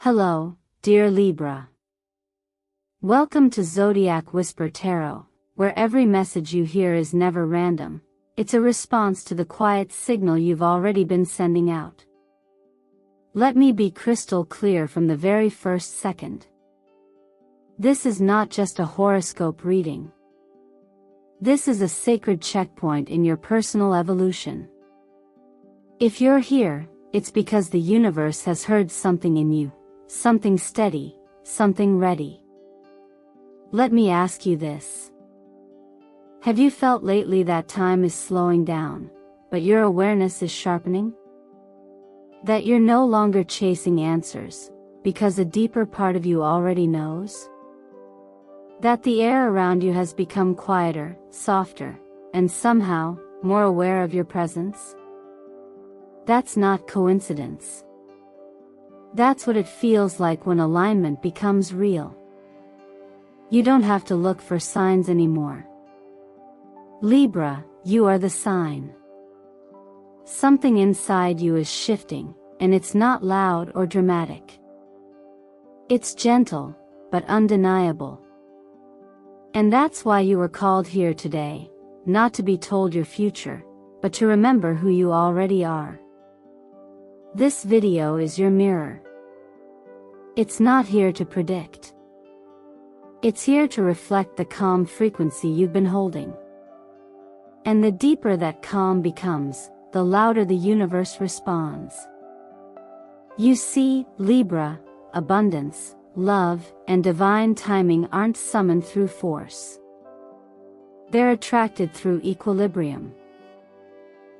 Hello, dear Libra. Welcome to Zodiac Whisper Tarot, where every message you hear is never random. It's a response to the quiet signal you've already been sending out. Let me be crystal clear from the very first second. This is not just a horoscope reading. This is a sacred checkpoint in your personal evolution. If you're here, it's because the universe has heard something in you. Something steady, something ready. Let me ask you this. Have you felt lately that time is slowing down, but your awareness is sharpening? That you're no longer chasing answers, because a deeper part of you already knows? That the air around you has become quieter, softer, and somehow, more aware of your presence? That's not coincidence. That's what it feels like when alignment becomes real. You don't have to look for signs anymore. Libra, you are the sign. Something inside you is shifting, and it's not loud or dramatic. It's gentle, but undeniable. And that's why you were called here today, not to be told your future, but to remember who you already are. This video is your mirror. It's not here to predict. It's here to reflect the calm frequency you've been holding. And the deeper that calm becomes, the louder the universe responds. You see, Libra, abundance, love, and divine timing aren't summoned through force. They're attracted through equilibrium.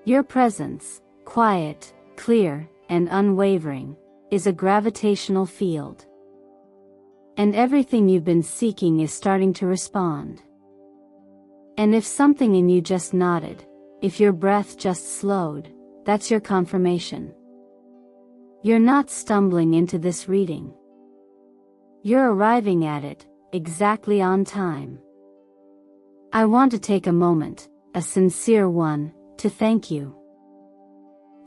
Your presence, quiet, clear, and unwavering, is a gravitational field. And everything you've been seeking is starting to respond. And if something in you just nodded, if your breath just slowed, that's your confirmation. You're not stumbling into this reading. You're arriving at it, exactly on time. I want to take a moment, a sincere one, to thank you.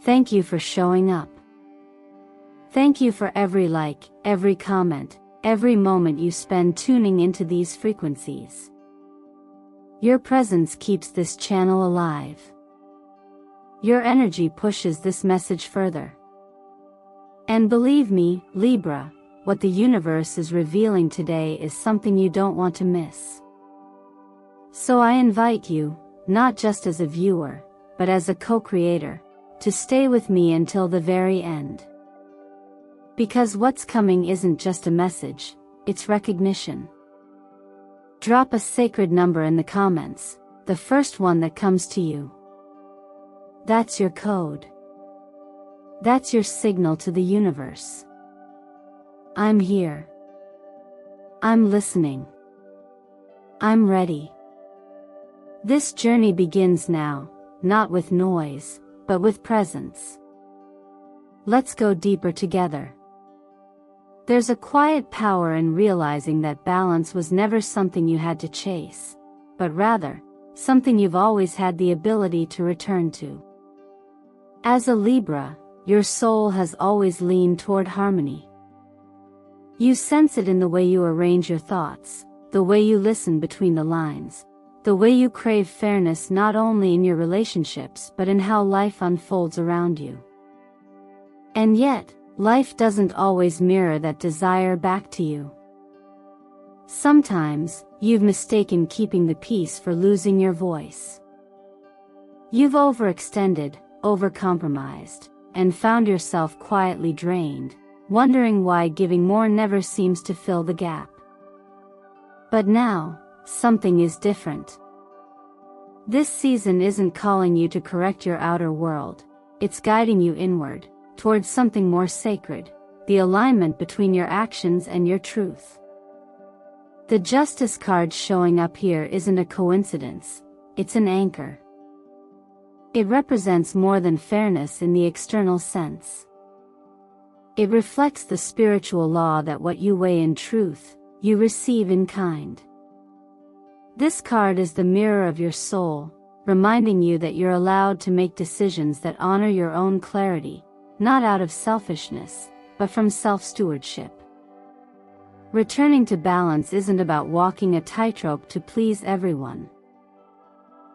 Thank you for showing up. Thank you for every like, every comment, every moment you spend tuning into these frequencies. Your presence keeps this channel alive. Your energy pushes this message further. And believe me, Libra, what the universe is revealing today is something you don't want to miss. So I invite you, not just as a viewer, but as a co-creator, to stay with me until the very end. Because what's coming isn't just a message, it's recognition. Drop a sacred number in the comments, the first one that comes to you. That's your code. That's your signal to the universe. I'm here. I'm listening. I'm ready. This journey begins now, not with noise, but with presence. Let's go deeper together. There's a quiet power in realizing that balance was never something you had to chase, but rather, something you've always had the ability to return to. As a Libra, your soul has always leaned toward harmony. You sense it in the way you arrange your thoughts, the way you listen between the lines, the way you crave fairness not only in your relationships but in how life unfolds around you. And yet, life doesn't always mirror that desire back to you. Sometimes, you've mistaken keeping the peace for losing your voice. You've overextended, overcompromised, and found yourself quietly drained, wondering why giving more never seems to fill the gap. But now, something is different. This season isn't calling you to correct your outer world, it's guiding you inward, towards something more sacred, the alignment between your actions and your truth. The Justice card showing up here isn't a coincidence, it's an anchor. It represents more than fairness in the external sense. It reflects the spiritual law that what you weigh in truth, you receive in kind. This card is the mirror of your soul, reminding you that you're allowed to make decisions that honor your own clarity, not out of selfishness, but from self-stewardship. Returning to balance isn't about walking a tightrope to please everyone.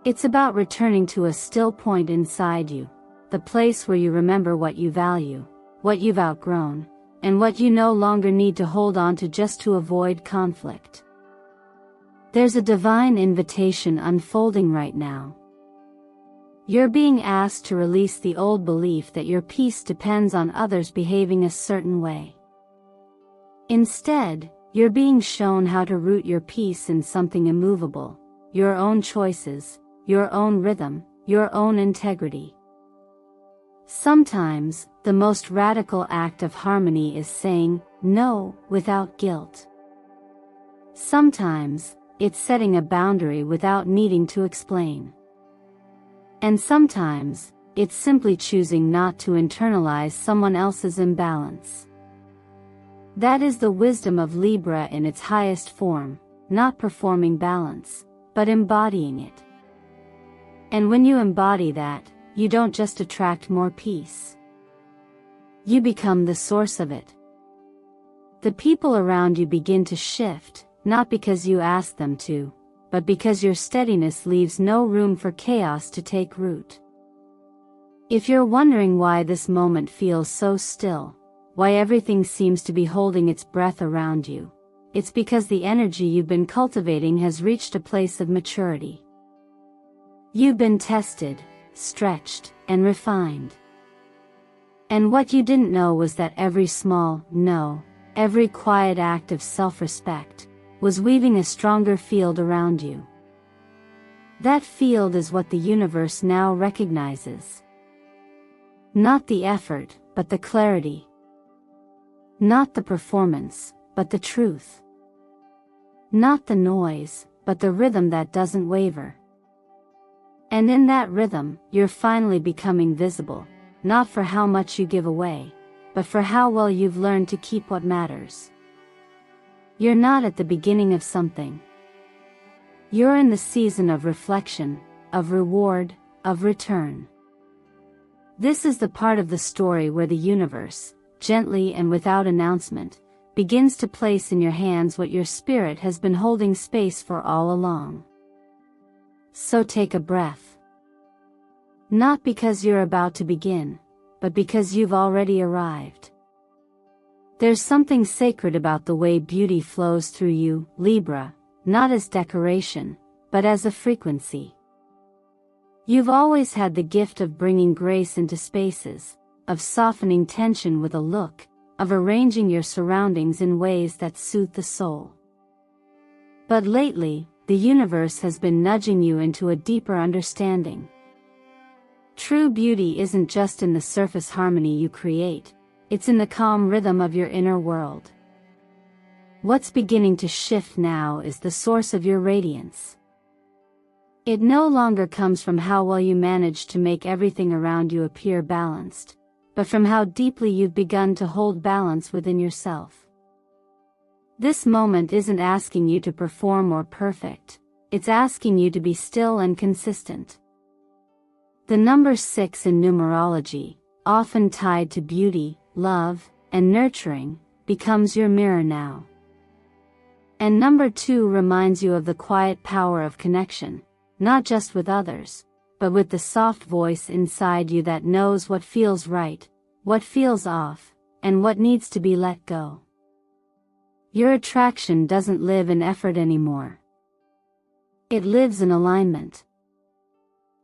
It's about returning to a still point inside you, the place where you remember what you value, what you've outgrown, and what you no longer need to hold on to just to avoid conflict. There's a divine invitation unfolding right now. You're being asked to release the old belief that your peace depends on others behaving a certain way. Instead, you're being shown how to root your peace in something immovable, your own choices, your own rhythm, your own integrity. Sometimes, the most radical act of harmony is saying no without guilt. Sometimes, it's setting a boundary without needing to explain. And sometimes, it's simply choosing not to internalize someone else's imbalance. That is the wisdom of Libra in its highest form, not performing balance, but embodying it. And when you embody that, you don't just attract more peace. You become the source of it. The people around you begin to shift, not because you ask them to, but because your steadiness leaves no room for chaos to take root. If you're wondering why this moment feels so still, why everything seems to be holding its breath around you, it's because the energy you've been cultivating has reached a place of maturity. You've been tested, stretched, and refined. And what you didn't know was that every small no, every quiet act of self-respect, was weaving a stronger field around you. That field is what the universe now recognizes. Not the effort, but the clarity. Not the performance, but the truth. Not the noise, but the rhythm that doesn't waver. And in that rhythm, you're finally becoming visible, not for how much you give away, but for how well you've learned to keep what matters. You're not at the beginning of something. You're in the season of reflection, of reward, of return. This is the part of the story where the universe, gently and without announcement, begins to place in your hands what your spirit has been holding space for all along. So take a breath. Not because you're about to begin, but because you've already arrived. There's something sacred about the way beauty flows through you, Libra, not as decoration, but as a frequency. You've always had the gift of bringing grace into spaces, of softening tension with a look, of arranging your surroundings in ways that soothe the soul. But lately, the universe has been nudging you into a deeper understanding. True beauty isn't just in the surface harmony you create, it's in the calm rhythm of your inner world. What's beginning to shift now is the source of your radiance. It no longer comes from how well you manage to make everything around you appear balanced, but from how deeply you've begun to hold balance within yourself. This moment isn't asking you to perform or perfect, it's asking you to be still and consistent. The number 6 in numerology, often tied to beauty, love, and nurturing, becomes your mirror now. And number 2 reminds you of the quiet power of connection, not just with others, but with the soft voice inside you that knows what feels right, what feels off, and what needs to be let go. Your attraction doesn't live in effort anymore. It lives in alignment.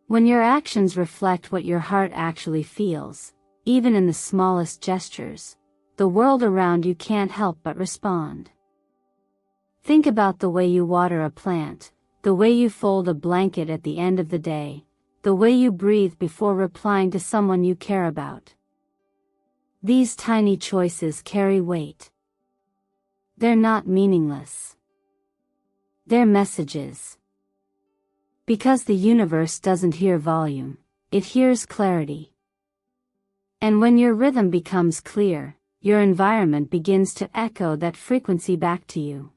When your actions reflect what your heart actually feels, even in the smallest gestures, the world around you can't help but respond. Think about the way you water a plant, the way you fold a blanket at the end of the day, the way you breathe before replying to someone you care about. These tiny choices carry weight. They're not meaningless. They're messages. Because the universe doesn't hear volume, it hears clarity. And when your rhythm becomes clear, your environment begins to echo that frequency back to you.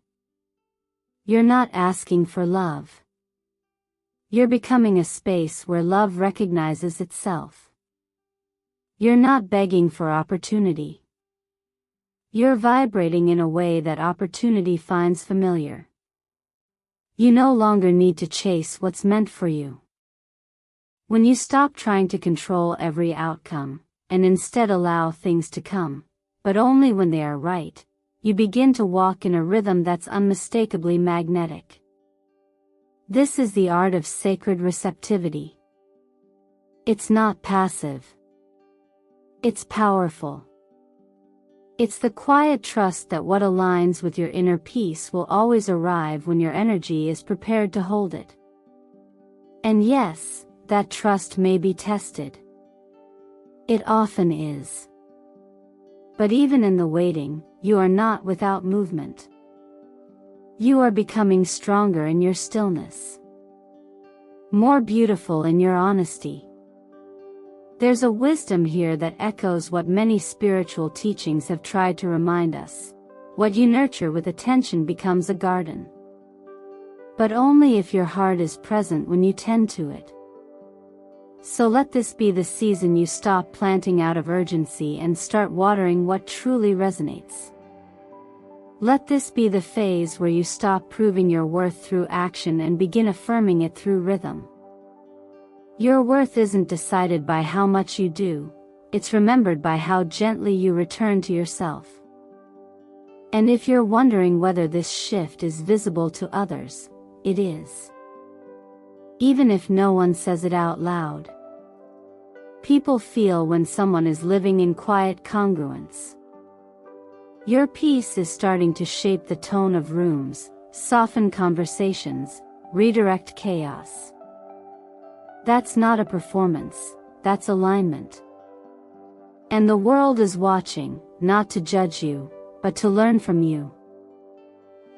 You're not asking for love. You're becoming a space where love recognizes itself. You're not begging for opportunity. You're vibrating in a way that opportunity finds familiar. You no longer need to chase what's meant for you. When you stop trying to control every outcome, and instead allow things to come, but only when they are right, you begin to walk in a rhythm that's unmistakably magnetic. This is the art of sacred receptivity. It's not passive. It's powerful. It's the quiet trust that what aligns with your inner peace will always arrive when your energy is prepared to hold it. And yes, that trust may be tested. It often is. But even in the waiting, you are not without movement. You are becoming stronger in your stillness. More beautiful in your honesty. There's a wisdom here that echoes what many spiritual teachings have tried to remind us. What you nurture with attention becomes a garden. But only if your heart is present when you tend to it. So let this be the season you stop planting out of urgency and start watering what truly resonates. Let this be the phase where you stop proving your worth through action and begin affirming it through rhythm. Your worth isn't decided by how much you do, it's remembered by how gently you return to yourself. And if you're wondering whether this shift is visible to others, it is. Even if no one says it out loud. People feel when someone is living in quiet congruence. Your peace is starting to shape the tone of rooms, soften conversations, redirect chaos. That's not a performance, that's alignment. And the world is watching, not to judge you, but to learn from you.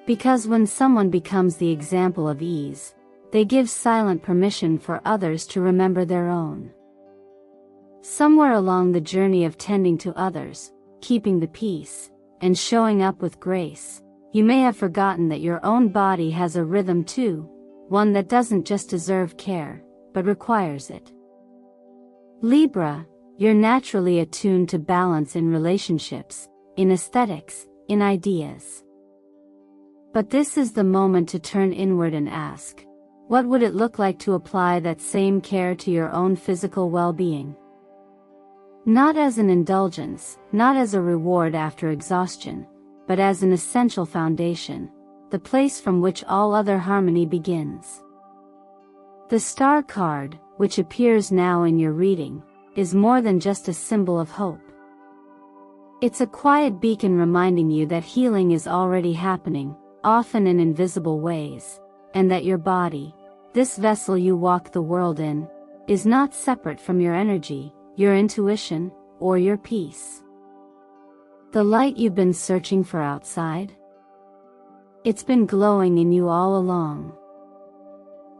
Because when someone becomes the example of ease, they give silent permission for others to remember their own. Somewhere along the journey of tending to others, keeping the peace, and showing up with grace, you may have forgotten that your own body has a rhythm too, one that doesn't just deserve care, but requires it. Libra, you're naturally attuned to balance in relationships, in aesthetics, in ideas. But this is the moment to turn inward and ask, what would it look like to apply that same care to your own physical well-being? Not as an indulgence, not as a reward after exhaustion, but as an essential foundation, the place from which all other harmony begins. The star card, which appears now in your reading, is more than just a symbol of hope. It's a quiet beacon reminding you that healing is already happening, often in invisible ways, and that your body, this vessel you walk the world in, is not separate from your energy, your intuition, or your peace. The light you've been searching for outside? It's been glowing in you all along.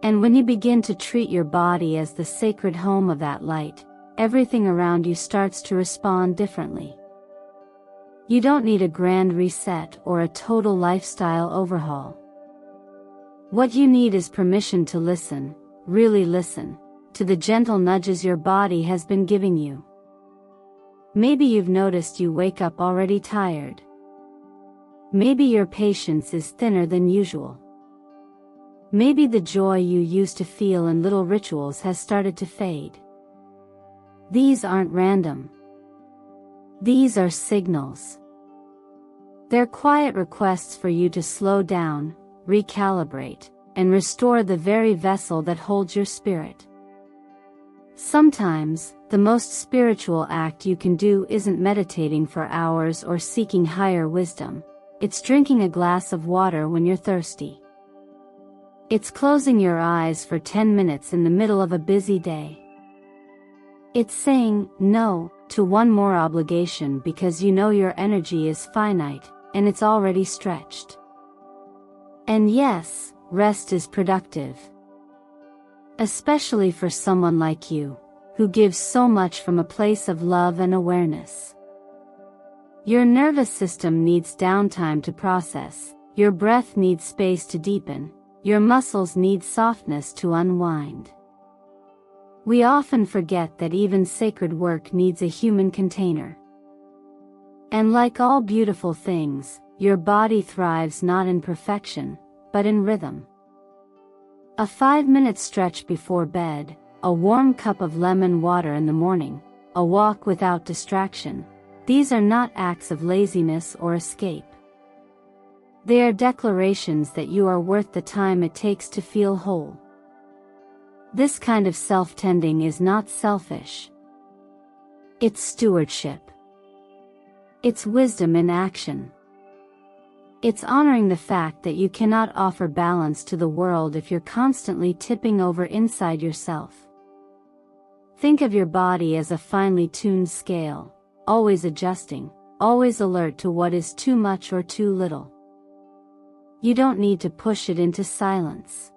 And when you begin to treat your body as the sacred home of that light, everything around you starts to respond differently. You don't need a grand reset or a total lifestyle overhaul. What you need is permission to listen, really listen, to the gentle nudges your body has been giving you. Maybe you've noticed you wake up already tired. Maybe your patience is thinner than usual. Maybe the joy you used to feel in little rituals has started to fade. These aren't random. These are signals. They're quiet requests for you to slow down, recalibrate, and restore the very vessel that holds your spirit. Sometimes, the most spiritual act you can do isn't meditating for hours or seeking higher wisdom. It's drinking a glass of water when you're thirsty. It's closing your eyes for 10 minutes in the middle of a busy day. It's saying no to one more obligation because you know your energy is finite, and it's already stretched. And yes, rest is productive. Especially for someone like you, who gives so much from a place of love and awareness. Your nervous system needs downtime to process, your breath needs space to deepen, your muscles need softness to unwind. We often forget that even sacred work needs a human container. And like all beautiful things, your body thrives not in perfection, but in rhythm. A 5-minute stretch before bed, a warm cup of lemon water in the morning, a walk without distraction. These are not acts of laziness or escape. They are declarations that you are worth the time it takes to feel whole. This kind of self-tending is not selfish. It's stewardship. It's wisdom in action. It's honoring the fact that you cannot offer balance to the world if you're constantly tipping over inside yourself. Think of your body as a finely tuned scale, always adjusting, always alert to what is too much or too little. You don't need to push it into silence.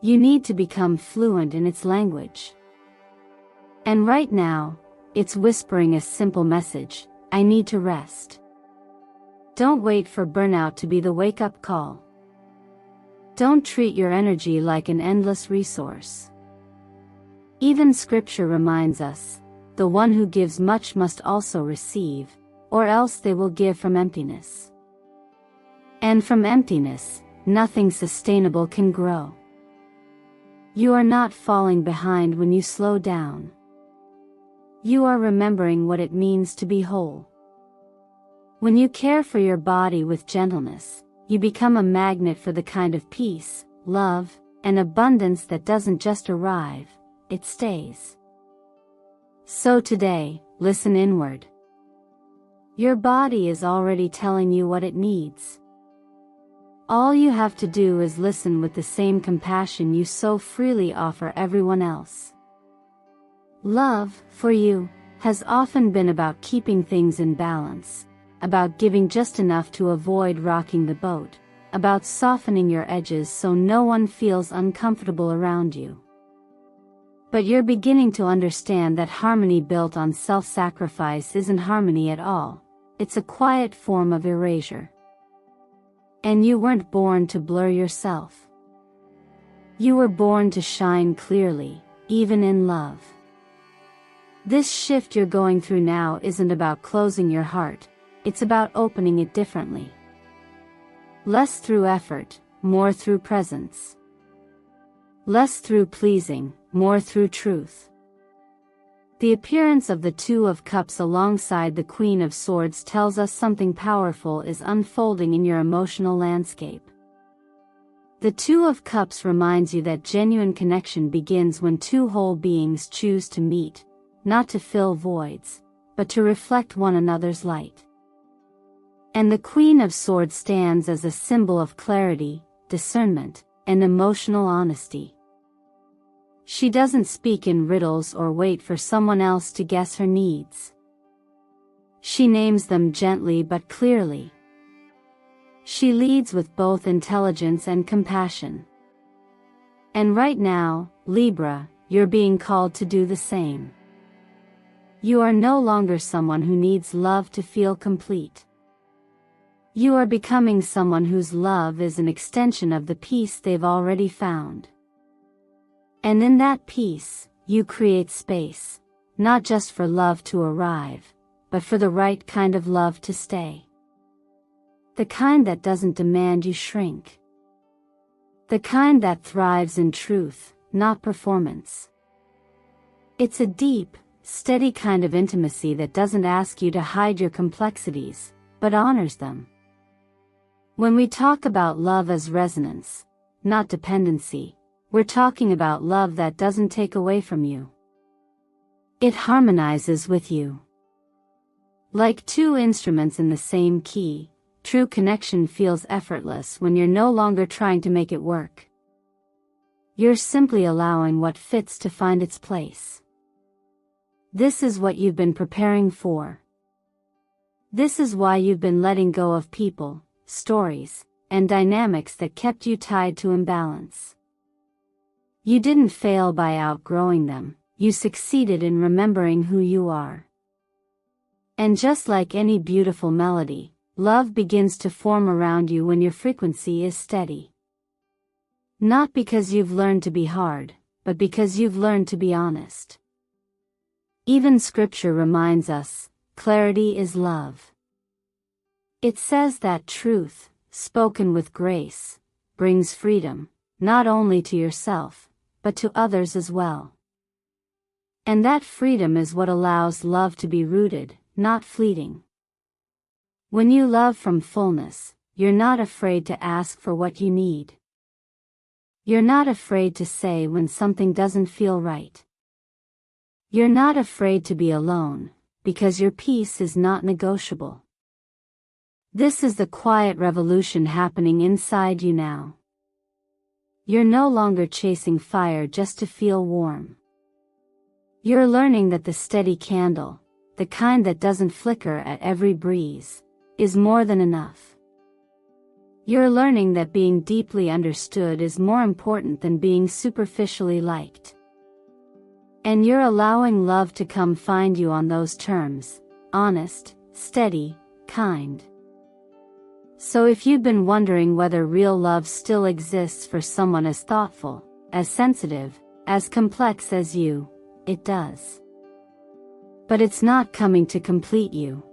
You need to become fluent in its language. And right now, it's whispering a simple message: I need to rest. Don't wait for burnout to be the wake-up call. Don't treat your energy like an endless resource. Even scripture reminds us, the one who gives much must also receive, or else they will give from emptiness. And from emptiness, nothing sustainable can grow. You are not falling behind when you slow down. You are remembering what it means to be whole. When you care for your body with gentleness, you become a magnet for the kind of peace, love, and abundance that doesn't just arrive, it stays. So today, listen inward. Your body is already telling you what it needs. All you have to do is listen with the same compassion you so freely offer everyone else. Love, for you, has often been about keeping things in balance, about giving just enough to avoid rocking the boat, about softening your edges so no one feels uncomfortable around you. But you're beginning to understand that harmony built on self-sacrifice isn't harmony at all, it's a quiet form of erasure. And you weren't born to blur yourself. You were born to shine clearly, even in love. This shift you're going through now isn't about closing your heart, it's about opening it differently. Less through effort, more through presence. Less through pleasing, more through truth. The appearance of the Two of Cups alongside the Queen of Swords tells us something powerful is unfolding in your emotional landscape. The Two of Cups reminds you that genuine connection begins when two whole beings choose to meet, not to fill voids, but to reflect one another's light. And the Queen of Swords stands as a symbol of clarity, discernment, and emotional honesty. She doesn't speak in riddles or wait for someone else to guess her needs. She names them gently but clearly. She leads with both intelligence and compassion. And right now, Libra, you're being called to do the same. You are no longer someone who needs love to feel complete. You are becoming someone whose love is an extension of the peace they've already found. And in that peace, you create space, not just for love to arrive, but for the right kind of love to stay. The kind that doesn't demand you shrink. The kind that thrives in truth, not performance. It's a deep, steady kind of intimacy that doesn't ask you to hide your complexities, but honors them. When we talk about love as resonance, not dependency, we're talking about love that doesn't take away from you. It harmonizes with you. Like two instruments in the same key, true connection feels effortless when you're no longer trying to make it work. You're simply allowing what fits to find its place. This is what you've been preparing for. This is why you've been letting go of people, stories, and dynamics that kept you tied to imbalance. You didn't fail by outgrowing them, you succeeded in remembering who you are. And just like any beautiful melody, love begins to form around you when your frequency is steady. Not because you've learned to be hard, but because you've learned to be honest. Even scripture reminds us, clarity is love. It says that truth, spoken with grace, brings freedom, not only to yourself, but to others as well. And that freedom is what allows love to be rooted, not fleeting. When you love from fullness, you're not afraid to ask for what you need. You're not afraid to say when something doesn't feel right. You're not afraid to be alone, because your peace is not negotiable. This is the quiet revolution happening inside you now. You're no longer chasing fire just to feel warm. You're learning that the steady candle, the kind that doesn't flicker at every breeze, is more than enough. You're learning that being deeply understood is more important than being superficially liked. And you're allowing love to come find you on those terms, honest, steady, kind. So if you've been wondering whether real love still exists for someone as thoughtful, as sensitive, as complex as you, it does. But it's not coming to complete you.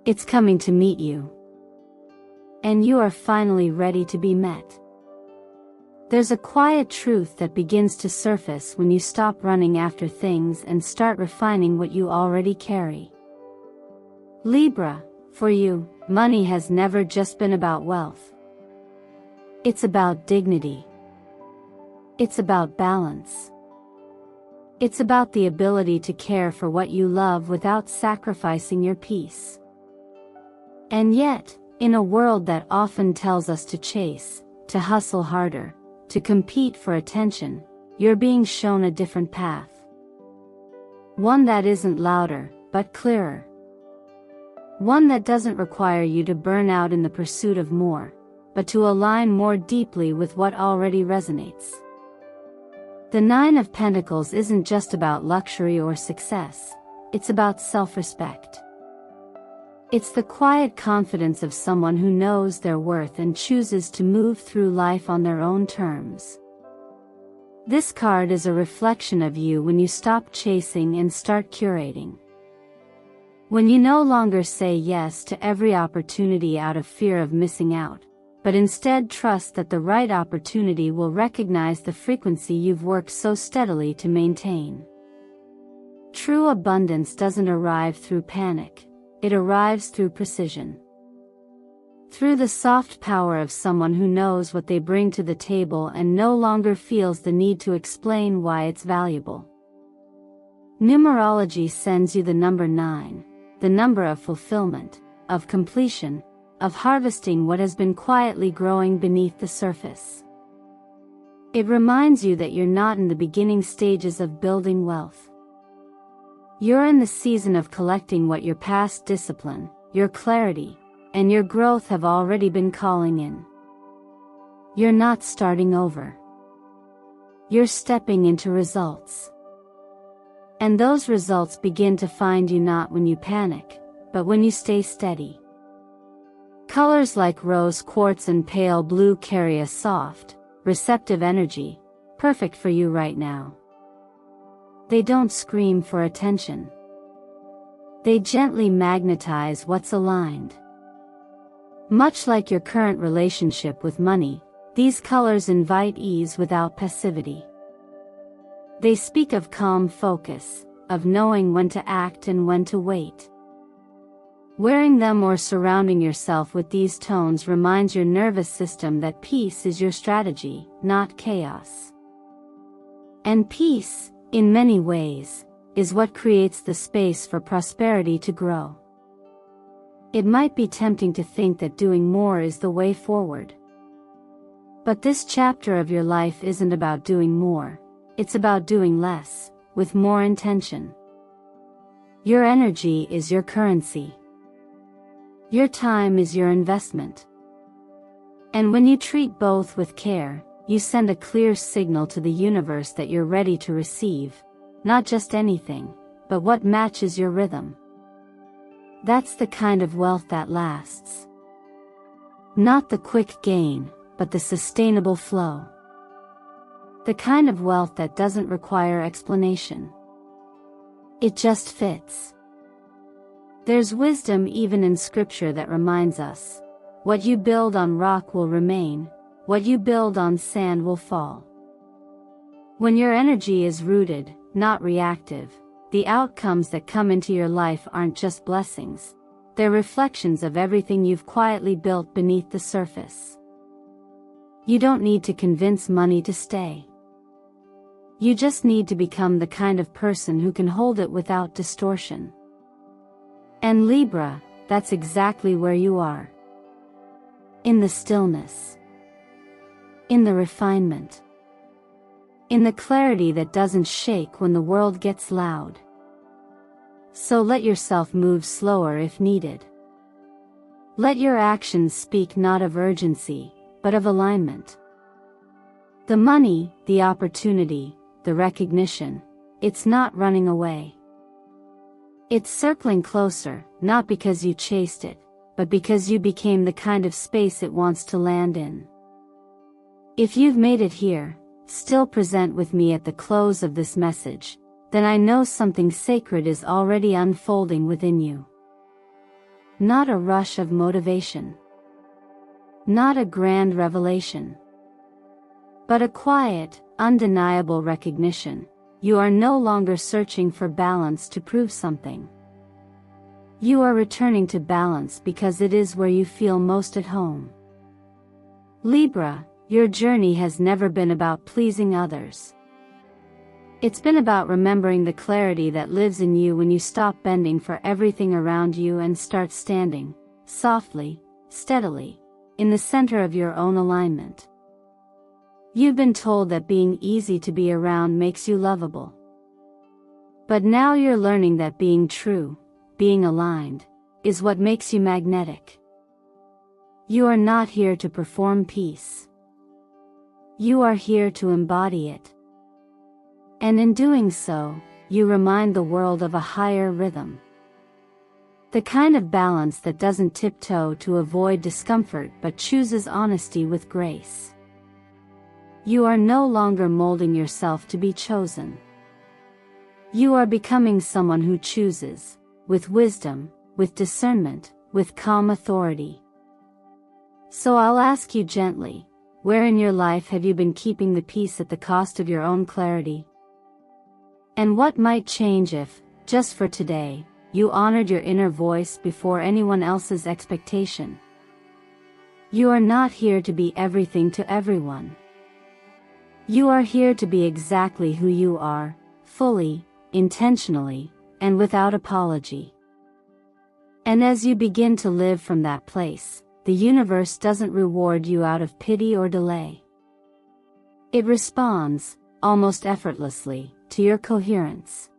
It's coming to meet you. And you are finally ready to be met. There's a quiet truth that begins to surface when you stop running after things and start refining what you already carry. Libra, for you, money has never just been about wealth. It's about dignity. It's about balance. It's about the ability to care for what you love without sacrificing your peace. And yet, in a world that often tells us to chase, to hustle harder, to compete for attention, you're being shown a different path. One that isn't louder, but clearer. One that doesn't require you to burn out in the pursuit of more, but to align more deeply with what already resonates. The Nine of Pentacles isn't just about luxury or success, it's about self-respect. It's the quiet confidence of someone who knows their worth and chooses to move through life on their own terms. This card is a reflection of you when you stop chasing and start curating. When you no longer say yes to every opportunity out of fear of missing out, but instead trust that the right opportunity will recognize the frequency you've worked so steadily to maintain. True abundance doesn't arrive through panic. It arrives through precision. Through the soft power of someone who knows what they bring to the table and no longer feels the need to explain why it's valuable. Numerology sends you the number 9, the number of fulfillment, of completion, of harvesting what has been quietly growing beneath the surface. It reminds you that you're not in the beginning stages of building wealth. You're in the season of collecting what your past discipline, your clarity, and your growth have already been calling in. You're not starting over. You're stepping into results. And those results begin to find you not when you panic, but when you stay steady. Colors like rose quartz and pale blue carry a soft, receptive energy, perfect for you right now. They don't scream for attention. They gently magnetize what's aligned. Much like your current relationship with money, these colors invite ease without passivity. They speak of calm focus, of knowing when to act and when to wait. Wearing them or surrounding yourself with these tones reminds your nervous system that peace is your strategy, not chaos. And peace, in many ways, is what creates the space for prosperity to grow. It might be tempting to think that doing more is the way forward. But this chapter of your life isn't about doing more, it's about doing less, with more intention. Your energy is your currency. Your time is your investment. And when you treat both with care, you send a clear signal to the universe that you're ready to receive, not just anything, but what matches your rhythm. That's the kind of wealth that lasts. Not the quick gain, but the sustainable flow. The kind of wealth that doesn't require explanation. It just fits. There's wisdom even in scripture that reminds us, what you build on rock will remain, what you build on sand will fall. When your energy is rooted, not reactive, the outcomes that come into your life aren't just blessings, they're reflections of everything you've quietly built beneath the surface. You don't need to convince money to stay. You just need to become the kind of person who can hold it without distortion. And Libra, that's exactly where you are. In the stillness. In the refinement. In the clarity that doesn't shake when the world gets loud. So let yourself move slower if needed. Let your actions speak not of urgency, but of alignment. The money, the opportunity, the recognition, it's not running away. It's circling closer, not because you chased it, but because you became the kind of space it wants to land in. If you've made it here, still present with me at the close of this message, then I know something sacred is already unfolding within you. Not a rush of motivation. Not a grand revelation. But a quiet, undeniable recognition. You are no longer searching for balance to prove something. You are returning to balance because it is where you feel most at home. Libra, your journey has never been about pleasing others. It's been about remembering the clarity that lives in you when you stop bending for everything around you and start standing, softly, steadily, in the center of your own alignment. You've been told that being easy to be around makes you lovable. But now you're learning that being true, being aligned, is what makes you magnetic. You are not here to perform peace. You are here to embody it. And in doing so, you remind the world of a higher rhythm. The kind of balance that doesn't tiptoe to avoid discomfort but chooses honesty with grace. You are no longer molding yourself to be chosen. You are becoming someone who chooses, with wisdom, with discernment, with calm authority. So I'll ask you gently, where in your life have you been keeping the peace at the cost of your own clarity? And what might change if, just for today, you honored your inner voice before anyone else's expectation? You are not here to be everything to everyone. You are here to be exactly who you are, fully, intentionally, and without apology. And as you begin to live from that place, the universe doesn't reward you out of pity or delay. It responds, almost effortlessly, to your coherence.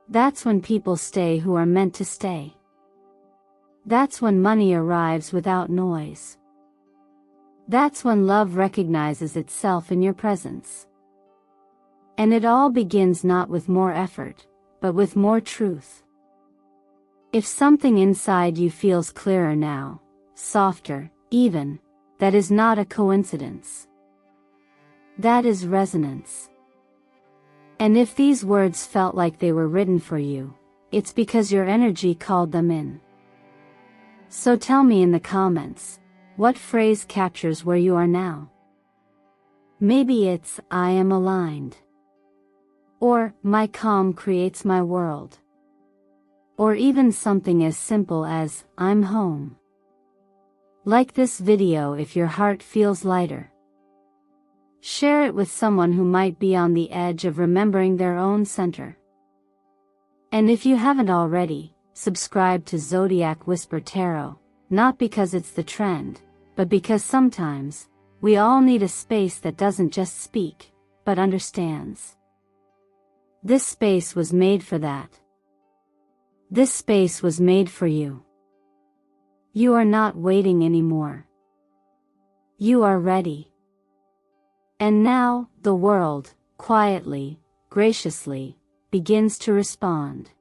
That's when people stay who are meant to stay. That's when money arrives without noise. That's when love recognizes itself in your presence. And it all begins not with more effort, but with more truth. If something inside you feels clearer now, softer, even, that is not a coincidence. That is resonance. And if these words felt like they were written for you, it's because your energy called them in. So tell me in the comments, what phrase captures where you are now? Maybe it's, I am aligned. Or, my calm creates my world. Or even something as simple as, I'm home. Like this video if your heart feels lighter. Share it with someone who might be on the edge of remembering their own center. And if you haven't already, subscribe to Zodiac Whisper Tarot, not because it's the trend, but because sometimes, we all need a space that doesn't just speak, but understands. This space was made for that. This space was made for you. You are not waiting anymore. You are ready. And now, the world, quietly, graciously, begins to respond.